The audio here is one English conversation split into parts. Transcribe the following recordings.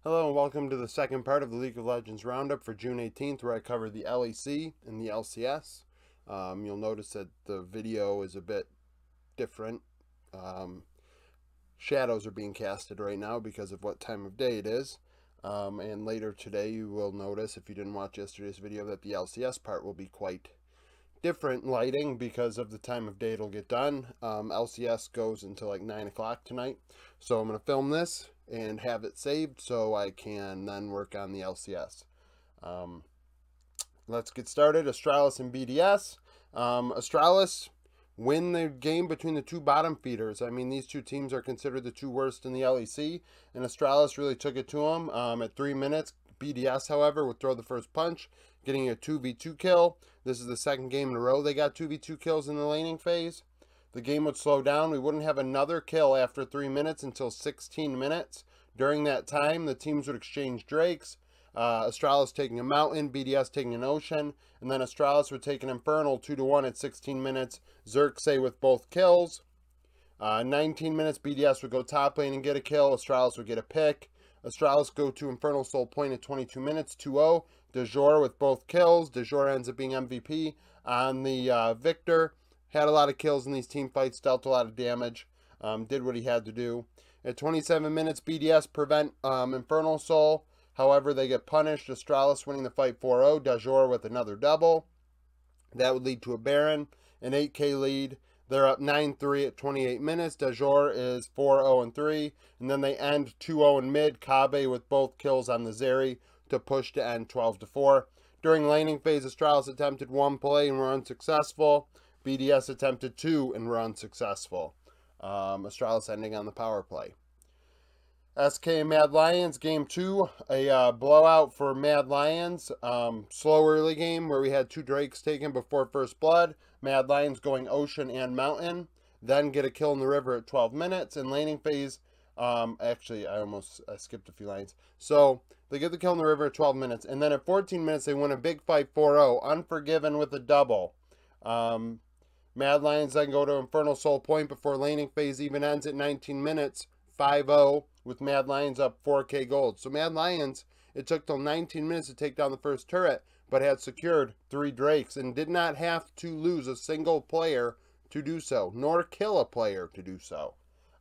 Hello and welcome to the second part of the League of Legends Roundup for June 18th, where I cover the LEC and the LCS. You'll notice that the video is a bit different. Shadows are being casted right now because of what time of day it is. And later today you will notice, if you didn't watch yesterday's video, that the LCS part will be quite different lighting because of the time of day it'll get done. LCS goes until like 9 o'clock tonight. So I'm going to film this and have it saved so I can then work on the LCS. Let's get started. Astralis and BDS. Astralis win the game between the two bottom feeders. I mean, these two teams are considered the two worst in the LEC, and Astralis really took it to them at 3 minutes. BDS, however, would throw the first punch, getting a 2v2 kill. This is the second game in a row they got 2v2 kills in the laning phase. The game would slow down. We wouldn't have another kill after 3 minutes until 16 minutes. During that time, the teams would exchange Drakes. Astralis taking a mountain, BDS taking an ocean, and then Astralis would take an Infernal 2-1 at 16 minutes. Xerxes with both kills. 19 minutes, BDS would go top lane and get a kill. Astralis would get a pick. Astralis go to Infernal Soul Point at 22 minutes, 2-0. DeJour with both kills. DeJour ends up being MVP on the Victor. Had a lot of kills in these team fights, dealt a lot of damage, did what he had to do. At 27 minutes, BDS prevent Infernal Soul. However, they get punished. Astralis winning the fight 4-0. DeJour with another double. That would lead to a Baron, an 8k lead. They're up 9-3 at 28 minutes. DeJour is 4-0-3. And then they end 2-0 in mid. Kabe with both kills on the Zeri to push to end 12-4. During laning phase, Astralis attempted one play and were unsuccessful. BDS attempted 2 and were unsuccessful. Astralis ending on the power play. SK and Mad Lions, game 2, a blowout for Mad Lions. Slow early game where we had 2 Drakes taken before first blood. Mad Lions going ocean and mountain. Then get a kill in the river at 12 minutes. In laning phase, actually I skipped a few lines. So they get the kill in the river at 12 minutes. And then at 14 minutes they win a big fight 4-0. Unforgiven with a double. Mad Lions then go to Infernal Soul Point before laning phase even ends at 19 minutes, 5-0, with Mad Lions up 4k gold. So Mad Lions, it took till 19 minutes to take down the first turret, but had secured 3 Drakes and did not have to lose a single player to do so, nor kill a player to do so.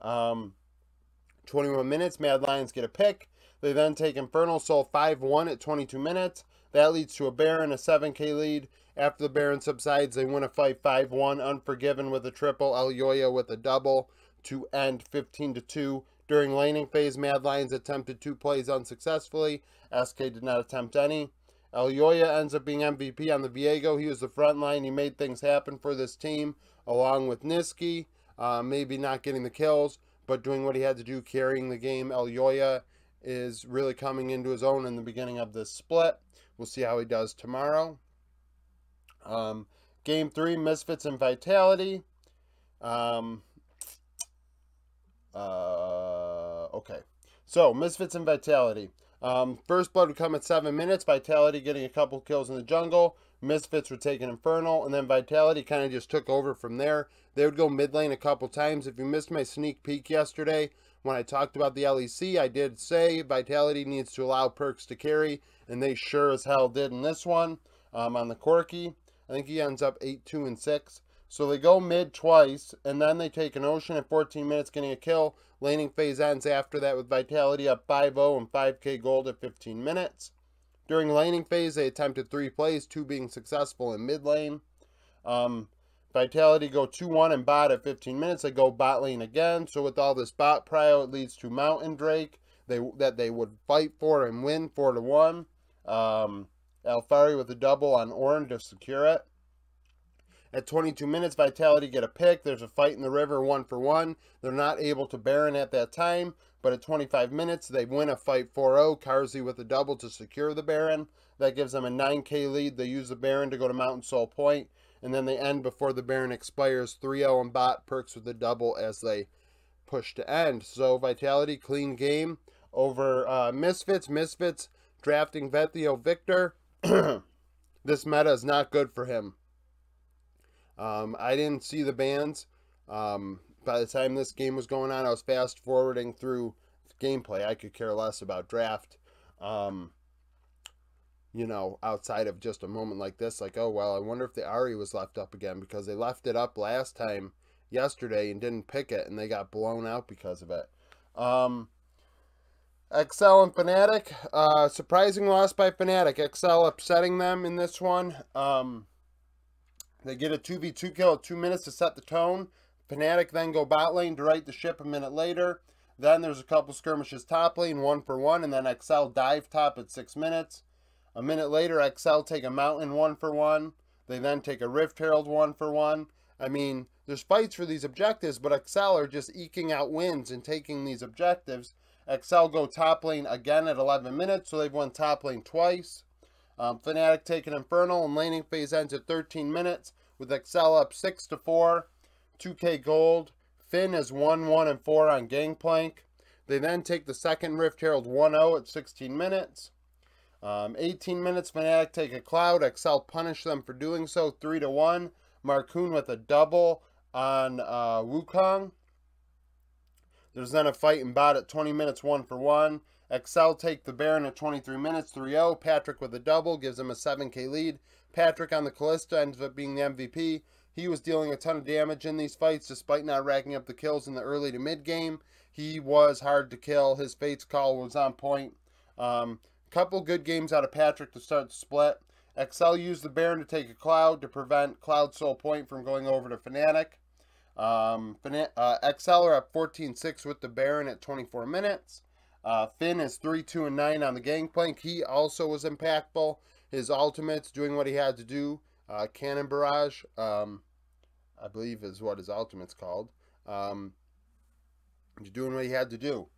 21 minutes, Mad Lions get a pick. They then take Infernal Soul 5-1 at 22 minutes. That leads to a Baron, a 7k lead. After the Baron subsides, they win a fight 5-1. Unforgiven with a triple. Elyoya with a double to end 15-2. During laning phase, Mad Lions attempted 2 plays unsuccessfully. SK did not attempt any. Elyoya ends up being MVP on the Viego. He was the front line. He made things happen for this team, along with Niski. Maybe not getting the kills, but doing what he had to do, carrying the game. Elyoya is really coming into his own in the beginning of this split. We'll see how he does tomorrow. Game 3, Misfits and Vitality. Okay. So, Misfits and Vitality. First blood would come at 7 minutes. Vitality getting a couple kills in the jungle. Misfits were taking Infernal. And then Vitality kind of just took over from there. They would go mid lane a couple times. If you missed my sneak peek yesterday, when I talked about the LEC, I did say Vitality needs to allow perks to carry. And they sure as hell did in this one. On the Corki. I think he ends up 8-2-6. So they go mid twice, and then they take an ocean at 14 minutes, getting a kill. Laning phase ends after that with Vitality up 5-0 and 5k gold at 15 minutes. During laning phase, they attempted 3 plays, 2 being successful in mid lane. Vitality go 2-1 and bot at 15 minutes. They go bot lane again. So with all this bot prio, it leads to Mountain Drake that they would fight for and win 4-1. Alfari with a double on Ornn to secure it. At 22 minutes, Vitality get a pick. There's a fight in the river 1-for-1. They're not able to Baron at that time, but at 25 minutes, they win a fight 4-0. Karzi with a double to secure the Baron. That gives them a 9k lead. They use the Baron to go to Mountain Soul Point, and then they end before the Baron expires 3-0 and bot perks with a double as they push to end. So Vitality, clean game over Misfits. Misfits drafting Vethio Victor. This meta is not good for him. I didn't see the bans. By the time this game was going on, I was fast forwarding through gameplay. I could care less about draft. You know, outside of just a moment like this, like, oh, well, I wonder if the Ari was left up again, because they left it up last time yesterday and didn't pick it, and they got blown out because of it. XL and Fnatic, surprising loss by Fnatic. XL upsetting them in this one. They get a 2v2 kill at 2 minutes to set the tone. Fnatic then go bot lane to right the ship a minute later. Then there's a couple skirmishes top lane, 1-for-1, and then XL dive top at 6 minutes. A minute later, XL take a mountain 1-for-1. They then take a Rift Herald 1-for-1. I mean, there's fights for these objectives, but XL are just eking out wins and taking these objectives. XL go top lane again at 11 minutes, so they've won top lane twice. Fnatic take an Infernal, and laning phase ends at 13 minutes, with XL up 6-4, 2k gold. Finn is 1-1-4 on Gangplank. They then take the second Rift Herald 1-0 at 16 minutes. 18 minutes, Fnatic take a Cloud. XL punish them for doing so, 3-1. Marcoon with a double on Wukong. There's then a fight in bot at 20 minutes, 1-for-1. XL take the Baron at 23 minutes, 3-0. Patrick with a double, gives him a 7k lead. Patrick on the Callista ends up being the MVP. He was dealing a ton of damage in these fights, despite not racking up the kills in the early to mid game. He was hard to kill. His Fate's Call was on point. Couple good games out of Patrick to start the split. XL used the Baron to take a Cloud to prevent Cloud Soul Point from going over to Fnatic. XL are up 14-6 with the Baron at 24 minutes. Finn is 3-2-9 on the Gangplank. He also was impactful. His ultimate's doing what he had to do. Cannon Barrage, I believe is what his ultimate's called. He's doing what he had to do.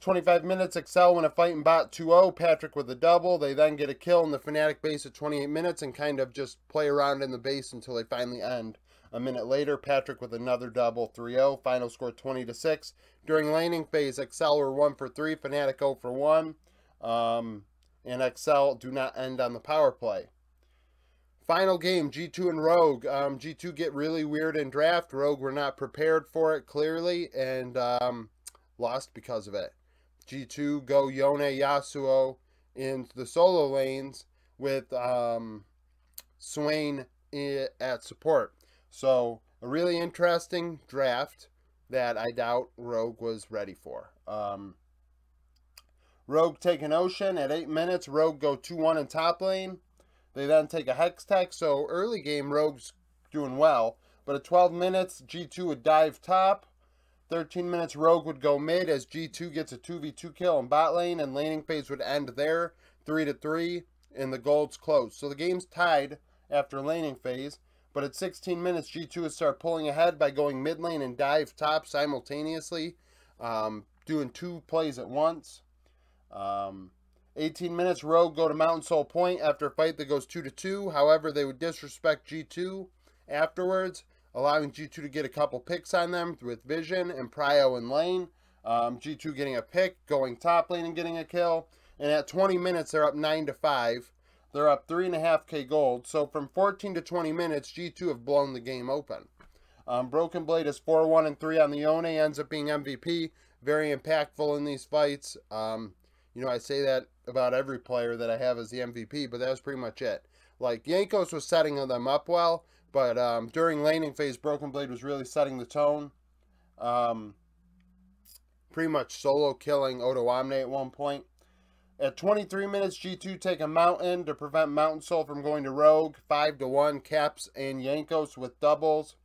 25 minutes, XL win a fight in bot 2-0. Patrick with a double. They then get a kill in the Fnatic base at 28 minutes and kind of just play around in the base until they finally end. A minute later, Patrick with another double, 3-0. Final score 20-6. During laning phase, XL were 1-for-3. Fnatic 0-for-1. And XL do not end on the power play. Final game, G2 and Rogue. G2 get really weird in draft. Rogue were not prepared for it, clearly, and lost because of it. G2 go Yone Yasuo in the solo lanes with Swain at support. So, a really interesting draft that I doubt Rogue was ready for. Rogue take an Ocean at 8 minutes. Rogue go 2-1 in top lane. They then take a Hextech. So, early game, Rogue's doing well. But at 12 minutes, G2 would dive top. 13 minutes, Rogue would go mid as G2 gets a 2v2 kill in bot lane, and laning phase would end there, 3-3, and the gold's close. So the game's tied after laning phase, but at 16 minutes, G2 would start pulling ahead by going mid lane and dive top simultaneously, doing 2 plays at once. 18 minutes, Rogue go to Mountain Soul Point after a fight that goes 2-2. However, they would disrespect G2 afterwards, allowing G2 to get a couple picks on them with Vision and Prio in lane. G2 getting a pick, going top lane and getting a kill. And at 20 minutes, they're up 9-5. They're up 3.5k gold. So from 14 to 20 minutes, G2 have blown the game open. Broken Blade is 4-1-3 on the Yone, ends up being MVP. Very impactful in these fights. You know, I say that about every player that I have as the MVP, but that was pretty much it. Like, Jankos was setting them up well, but during laning phase, Broken Blade was really setting the tone. Pretty much solo killing Odoamne at one point. At 23 minutes, G2 take a Mountain to prevent Mountain Soul from going to Rogue. 5-1, Caps and Jankos with doubles.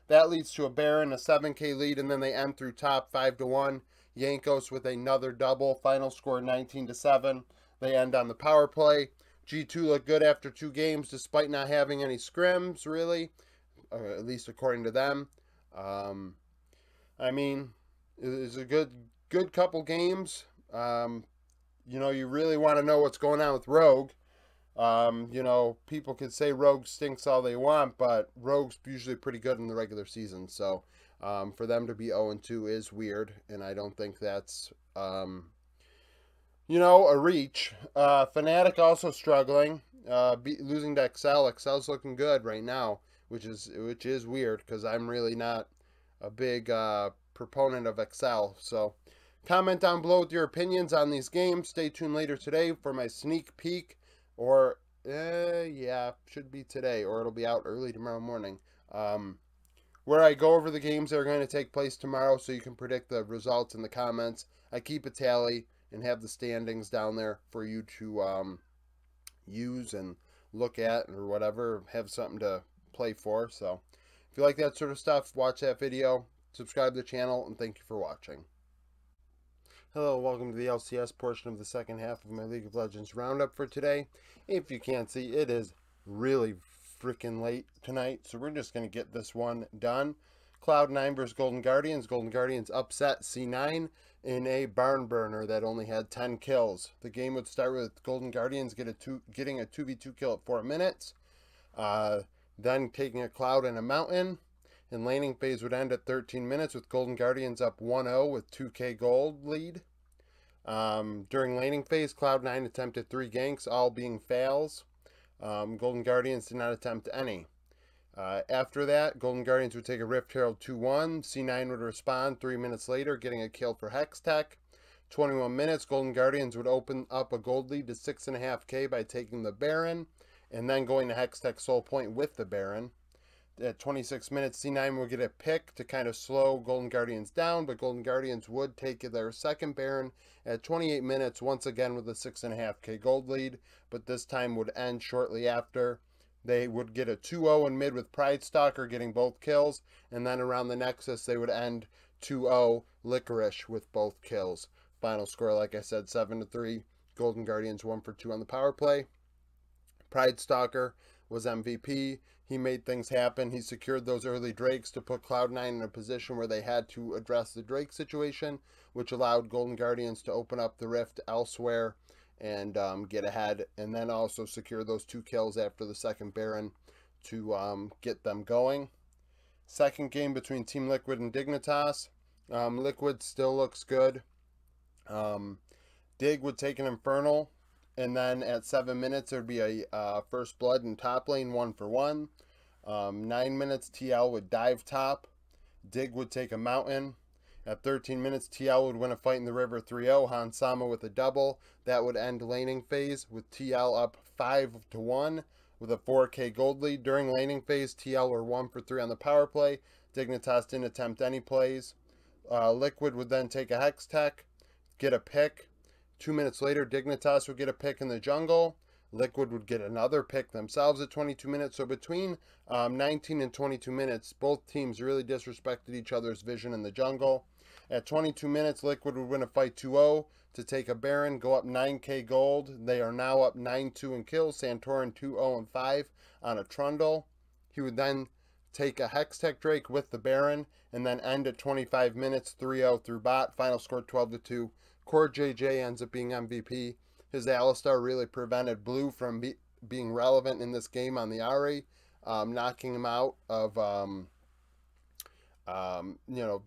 That leads to a Baron, a 7k lead, and then they end through top 5-1. Jankos with another double. Final score 19-7. They end on the power play. G2 look good after 2 games, despite not having any scrims, really. At least according to them. I mean, it's a good couple games. You know, you really want to know what's going on with Rogue. You know, people could say Rogue stinks all they want, but Rogue's usually pretty good in the regular season. So, for them to be 0-2 is weird, and I don't think that's, you know, a reach. Fnatic also struggling, losing to XL. XL's looking good right now, which is weird because I'm really not a big proponent of XL. So, Comment down below with your opinions on these games. Stay tuned later today for my sneak peek, or yeah, should be today, or it'll be out early tomorrow morning. Where I go over the games that are going to take place tomorrow so you can predict the results in the comments. I keep a tally and have the standings down there for you to use and look at or whatever, have something to play for. So if you like that sort of stuff, watch that video, subscribe to the channel, and thank you for watching. Hello, welcome to the LCS portion of the second half of my League of Legends roundup for today. If you can't see, it is really freaking late tonight, so we're just going to get this one done. Cloud9 versus Golden Guardians. Golden Guardians upset C9 in a barn burner that only had 10 kills. The game would start with Golden Guardians getting a 2v2 kill at 4 minutes, then taking a Cloud and a Mountain, and laning phase would end at 13 minutes with Golden Guardians up 1-0 with 2k gold lead. During laning phase, Cloud9 attempted 3 ganks, all being fails. Golden Guardians did not attempt any. After that, Golden Guardians would take a Rift Herald 2-1. C9 would respond 3 minutes later, getting a kill for Hextech. 21 minutes, Golden Guardians would open up a gold lead to 6.5k by taking the Baron, and then going to Hextech Soul Point with the Baron. At 26 minutes, C9 would get a pick to kind of slow Golden Guardians down, but Golden Guardians would take their second Baron at 28 minutes, once again with a 6.5k gold lead, but this time would end shortly after. They would get a 2-0 in mid with Pride Stalker getting both kills, and then around the Nexus they would end 2-0 Licorice with both kills. Final score, like I said, 7-3. Golden Guardians 1 for 2 on the power play. Pride Stalker was MVP. He made things happen. He secured those early Drakes to put Cloud9 in a position where they had to address the Drake situation, which allowed Golden Guardians to open up the rift elsewhere and get ahead, and then also secure those 2 kills after the second Baron to get them going. Second game between Team Liquid and Dignitas. Liquid still looks good. Dig would take an Infernal, and then at 7 minutes there would be a First Blood in top lane, 1 for 1. 9 minutes TL would dive top. Dig would take a Mountain. At 13 minutes, TL would win a fight in the river 3-0. Hansama with a double. That would end laning phase with TL up 5-1 with a 4k gold lead. During laning phase, TL were 1 for 3 on the power play. Dignitas didn't attempt any plays. Liquid would then take a Hextech, get a pick. 2 minutes later, Dignitas would get a pick in the jungle. Liquid would get another pick themselves at 22 minutes. So between 19 and 22 minutes, both teams really disrespected each other's vision in the jungle. At 22 minutes, Liquid would win a fight 2-0 to take a Baron, go up 9k gold. They are now up 9-2 in kills. Santorin 2-0-5 on a Trundle. He would then take a Hextech Drake with the Baron, and then end at 25 minutes 3-0 through bot. Final score 12-2. Core JJ ends up being MVP. His Alistar really prevented Blue from being relevant in this game on the Ahri, knocking him out of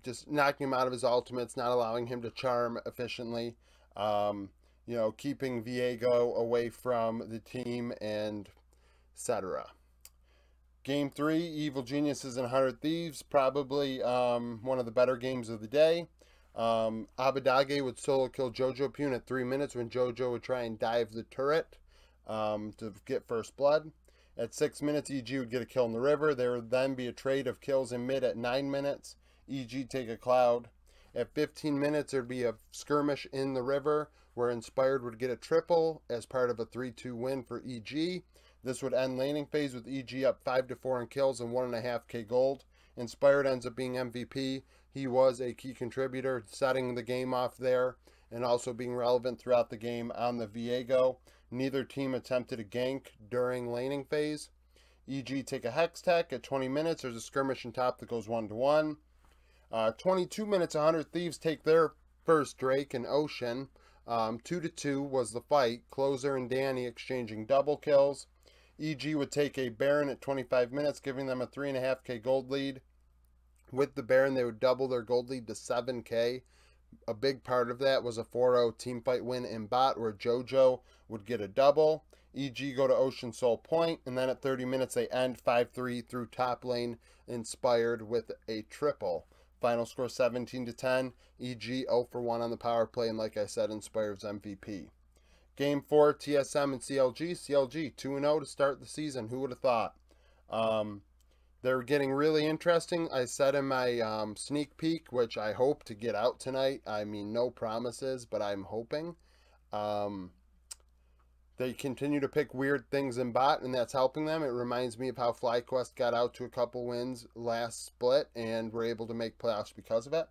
just knocking him out of his ultimates, not allowing him to charm efficiently, keeping Viego away from the team, and etc. Game 3, Evil Geniuses and 100 Thieves, probably one of the better games of the day. Abadage would solo kill Jojo Pune at 3 minutes when Jojo would try and dive the turret to get First Blood. At 6 minutes, EG would get a kill in the river. There would then be a trade of kills in mid at 9 minutes. EG take a Cloud. At 15 minutes, there'd be a skirmish in the river where Inspired would get a triple as part of a 3-2 win for EG. This would end laning phase with EG up 5-4 in kills and 1.5k gold. Inspired ends up being MVP. He was a key contributor, setting the game off there and also being relevant throughout the game on the Viego. Neither team attempted a gank during laning phase. EG take a Hextech. At 20 minutes, there's a skirmish in top that goes 1-1. 22 minutes, 100 Thieves take their first Drake in Ocean. 2-2 was the fight. Closer and Danny exchanging double kills. EG would take a Baron at 25 minutes, giving them a 3.5k gold lead. With the Baron, they would double their gold lead to 7k. A big part of that was a 4-0 teamfight win in bot where Jojo would get a double. EG go to Ocean Soul Point, and then at 30 minutes they end 5-3 through top lane, Inspired with a triple. Final score 17-10. EG 0 for 1 on the power play, and like I said, Inspire's MVP. Game 4, TSM and CLG. CLG 2-0 to start the season. Who would have thought? They're getting really interesting. I said in my sneak peek, which I hope to get out tonight. I mean, no promises, but I'm hoping. They continue to pick weird things in bot, and that's helping them. It reminds me of how FlyQuest got out to a couple wins last split and were able to make playoffs because of it.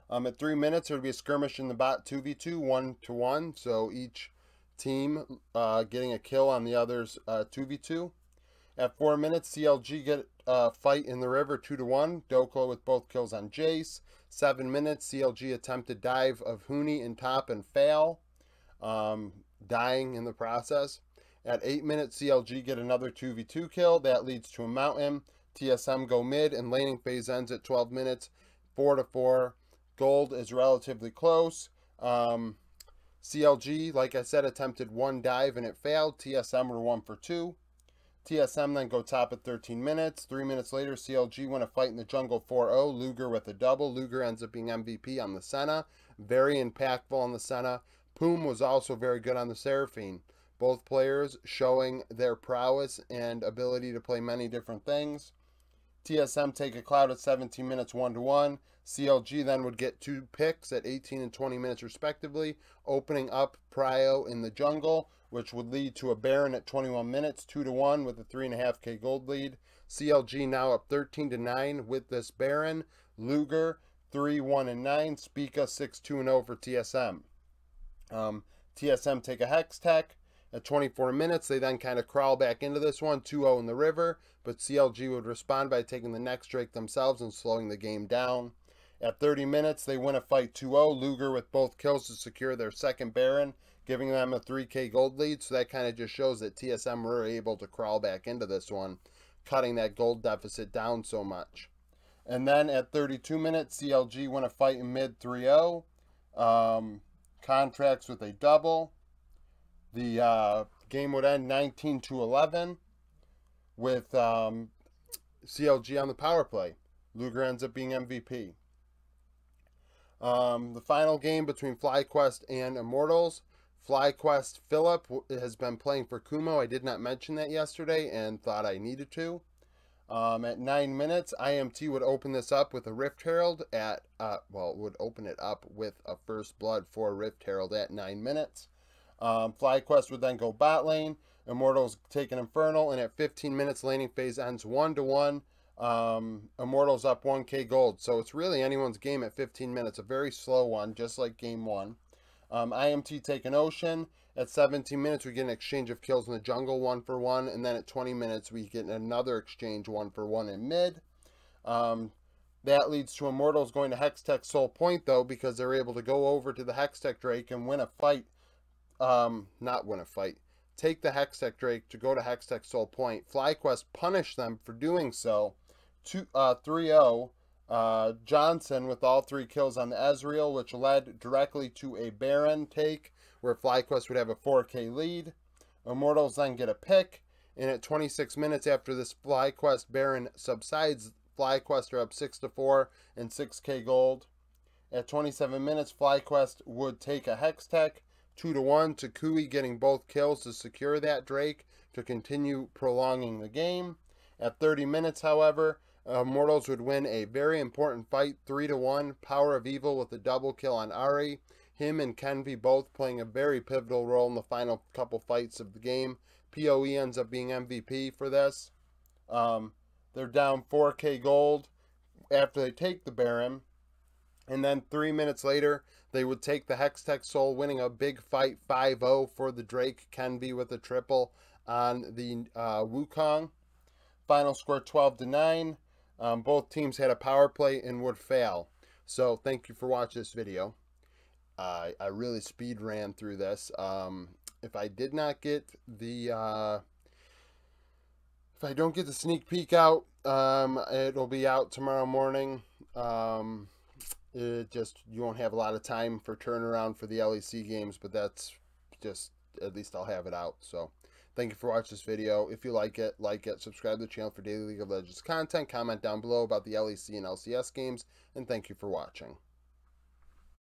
At 3 minutes, there would be a skirmish in the bot 2v2, 1-1. So each team getting a kill on the other's 2v2. At 4 minutes, CLG get a fight in the river 2-1. Doklo with both kills on Jace. 7 minutes, CLG attempted dive of Huni in top and fail, dying in the process. At 8 minutes, CLG get another 2v2 kill. That leads to a mountain. TSM go mid, and laning phase ends at 12 minutes, 4-4. Gold is relatively close. CLG, like I said, attempted one dive and it failed. TSM were 1 for 2. TSM then go top at 13 minutes. 3 minutes later, CLG win a fight in the jungle 4-0. Luger with a double. Luger ends up being MVP on the Senna. Very impactful on the Senna. Poom was also very good on the Seraphine. Both players showing their prowess and ability to play many different things. TSM take a cloud at 17 minutes 1-1. CLG then would get 2 picks at 18 and 20 minutes respectively, opening up Prio in the jungle, which would lead to a Baron at 21 minutes, 2-1 with a 3.5k gold lead. CLG now up 13-9 with this Baron. Luger 3-1-9. Spica 6-2-0 for TSM. TSM take a Hex Tech. At 24 minutes, they then kind of crawl back into this one, 2-0 in the river, but CLG would respond by taking the next Drake themselves and slowing the game down. At 30 minutes, they win a fight 2-0, Luger with both kills to secure their second Baron, giving them a 3k gold lead, so that kind of just shows that TSM were able to crawl back into this one, cutting that gold deficit down so much. And then at 32 minutes, CLG win a fight in mid 3-0, Contracts with a double. The game would end 19-11 with CLG on the power play. Luger ends up being MVP. The final game between FlyQuest and Immortals. FlyQuest Philip has been playing for Kumo. I did not mention that yesterday and thought I needed to. At 9 minutes, IMT would open this up with a Rift Herald at, would open it up with a First Blood for Rift Herald at 9 minutes. FlyQuest would then go bot lane. Immortals take an Infernal, and at 15 minutes, laning phase ends 1-1. Immortals up 1k gold. So it's really anyone's game at 15 minutes. A very slow one, just like game 1. IMT take an Ocean. At 17 minutes, we get an exchange of kills in the jungle, 1 for 1. And then at 20 minutes, we get another exchange, 1 for 1 in mid. That leads to Immortals going to Hextech Soul Point, though, because they're able to go over to the Hextech Drake and win a fight. Not win a fight. Take the Hextech Drake to go to Hextech Soul Point. FlyQuest punished them for doing so. 3-0. Johnson with all 3 kills on the Ezreal, which led directly to a Baron take, where FlyQuest would have a 4k lead. Immortals then get a pick, and at 26 minutes after this FlyQuest Baron subsides, FlyQuest are up 6-4 and 6k gold. At 27 minutes, FlyQuest would take a Hextech, 2-1 to Kui getting both kills to secure that Drake to continue prolonging the game. At 30 minutes, however, Immortals would win a very important fight, 3-1, Power of Evil with a double kill on Ari. Him and Kenvi both playing a very pivotal role in the final couple fights of the game. PoE ends up being MVP for this. They're down 4k gold after they take the Baron. And then 3 minutes later, they would take the Hextech Soul, winning a big fight 5-0 for the Drake. Kenvi with a triple on the Wukong. Final score 12-9. Both teams had a power play and would fail. So thank you for watching this video. I really speed ran through this. If I did not get the if I don't get the sneak peek out, it'll be out tomorrow morning. You won't have a lot of time for turnaround for the LEC games, but that's just, at least I'll have it out. So Thank you for watching this video. If you like it, subscribe to the channel for daily League of Legends content, comment down below about the LEC and LCS games, and thank you for watching.